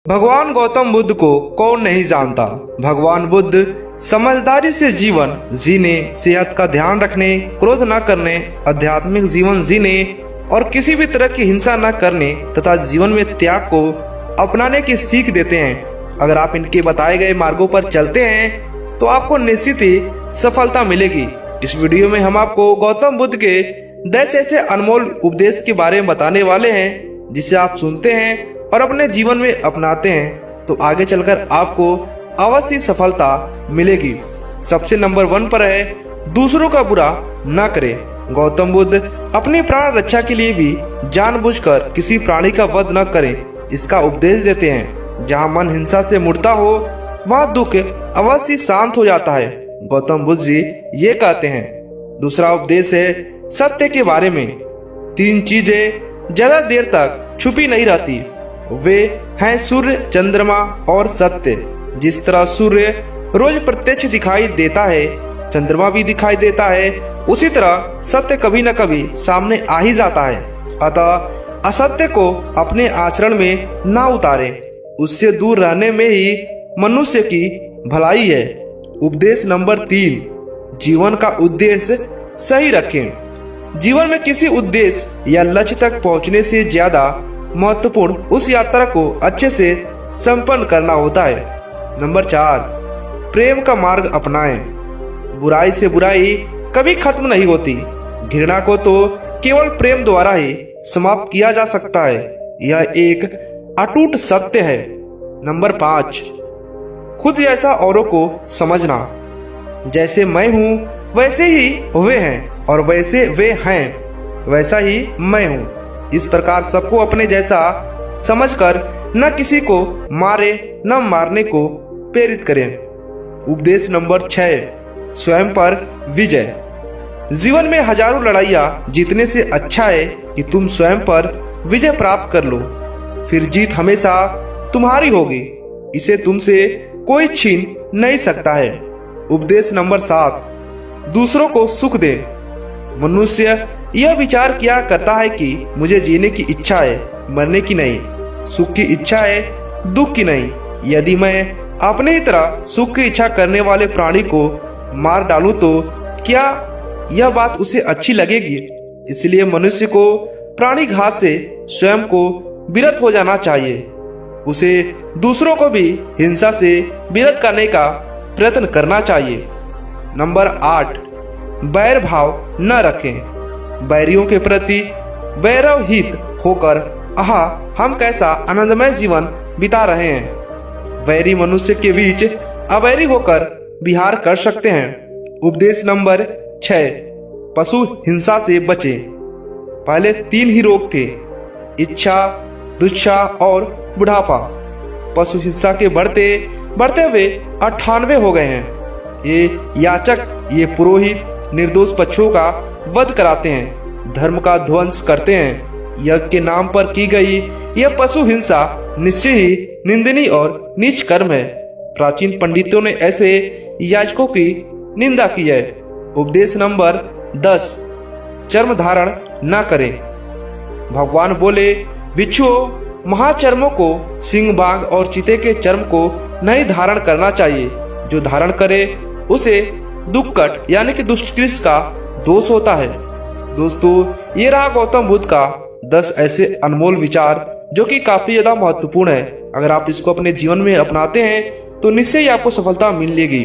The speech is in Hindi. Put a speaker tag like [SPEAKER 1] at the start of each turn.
[SPEAKER 1] भगवान गौतम बुद्ध को कौन नहीं जानता। भगवान बुद्ध समझदारी से जीवन जीने, सेहत का ध्यान रखने, क्रोध न करने, आध्यात्मिक जीवन जीने और किसी भी तरह की हिंसा न करने तथा जीवन में त्याग को अपनाने की सीख देते हैं। अगर आप इनके बताए गए मार्गों पर चलते हैं तो आपको निश्चित ही सफलता मिलेगी। इस वीडियो में हम आपको गौतम बुद्ध के 10 ऐसे अनमोल उपदेश के बारे में बताने वाले हैं जिसे आप सुनते हैं और अपने जीवन में अपनाते हैं तो आगे चलकर आपको अवश्य सफलता मिलेगी। सबसे नंबर 1 पर है, दूसरों का बुरा न करें। गौतम बुद्ध अपनी प्राण रक्षा के लिए भी जानबूझकर किसी प्राणी का वध न करें, इसका उपदेश देते हैं। जहाँ मन हिंसा से मुड़ता हो वहाँ दुख अवश्य शांत हो जाता है। गौतम बुद्ध जी ये कहते हैं। दूसरा उपदेश है सत्य के बारे में। 3 चीजें ज्यादा देर तक छुपी नहीं रहती, वे हैं सूर्य, चंद्रमा और सत्य। जिस तरह सूर्य रोज प्रत्यक्ष दिखाई देता है, चंद्रमा भी दिखाई देता है, उसी तरह सत्य कभी न कभी सामने आ ही जाता है। अतः असत्य को अपने आचरण में ना उतारे, उससे दूर रहने में ही मनुष्य की भलाई है। उपदेश नंबर 3, जीवन का उद्देश्य सही रखें। जीवन में किसी उद्देश्य या लक्ष्य तक पहुंचने से ज्यादा महत्वपूर्ण उस यात्रा को अच्छे से संपन्न करना होता है। नंबर 4, प्रेम का मार्ग अपनाएं। बुराई से बुराई कभी खत्म नहीं होती। घृणा को तो केवल प्रेम द्वारा ही समाप्त किया जा सकता है, यह एक अटूट सत्य है। नंबर 5, खुद जैसा औरों को समझना। जैसे मैं हूँ वैसे ही वे हैं और वैसे वे हैं वैसा ही मैं हूँ। इस प्रकार सबको अपने जैसा समझकर न किसी को मारे न मारने को प्रेरित करें। उपदेश नंबर 6, स्वयं पर विजय। जीवन में हजारों लड़ाइयाँ जीतने से अच्छा है कि तुम स्वयं पर विजय प्राप्त कर लो, फिर जीत हमेशा तुम्हारी होगी, इसे तुमसे कोई छीन नहीं सकता है। उपदेश नंबर 7, दूसरों को सुख दे। मनुष्य यह विचार किया करता है कि मुझे जीने की इच्छा है, मरने की नहीं, सुख की इच्छा है, दुख की नहीं। यदि मैं अपने ही तरह सुख की इच्छा करने वाले प्राणी को मार डालूं तो क्या यह बात उसे अच्छी लगेगी? इसलिए मनुष्य को प्राणी घात से स्वयं को विरत हो जाना चाहिए। उसे दूसरों को भी हिंसा से विरत करने का प्रयत्न करना चाहिए। नंबर 8, बैर भाव न रखें। बैरियों के प्रति वैरवहित होकर आहा हम कैसा आनंदमय जीवन बिता रहे हैं। वैरी मनुष्य के बीच अवैरी होकर विहार कर सकते हैं। उपदेश नंबर 6, पशु हिंसा से बचे। पहले 3 ही रोग थे, इच्छा, दुच्छा और बुढ़ापा। पशु हिंसा के बढ़ते बढ़ते हुए 98 हो गए हैं। ये याचक, ये पुरोहित निर्दोष पशुओं का वध कराते हैं, धर्म का ध्वंस करते हैं। यज्ञ के नाम पर की गई यह पशु हिंसा निश्चय ही निंदनीय और नीच कर्म है। प्राचीन पंडितों ने ऐसे याचकों की निंदा की है। उपदेश नंबर 10, चर्म धारण न करें। भगवान बोले, बिच्छुओं, महाचर्मों को, सिंह, बाघ और चीते के चर्म को नहीं धारण करना चाहिए। जो धारण करे उसे दुक्कट यानी कि दुष्कृष्ट का दोष होता है। दोस्तों, ये रहा गौतम बुद्ध का 10 ऐसे अनमोल विचार जो कि काफी ज्यादा महत्वपूर्ण है। अगर आप इसको अपने जीवन में अपनाते हैं तो निश्चय ही आपको सफलता मिलेगी।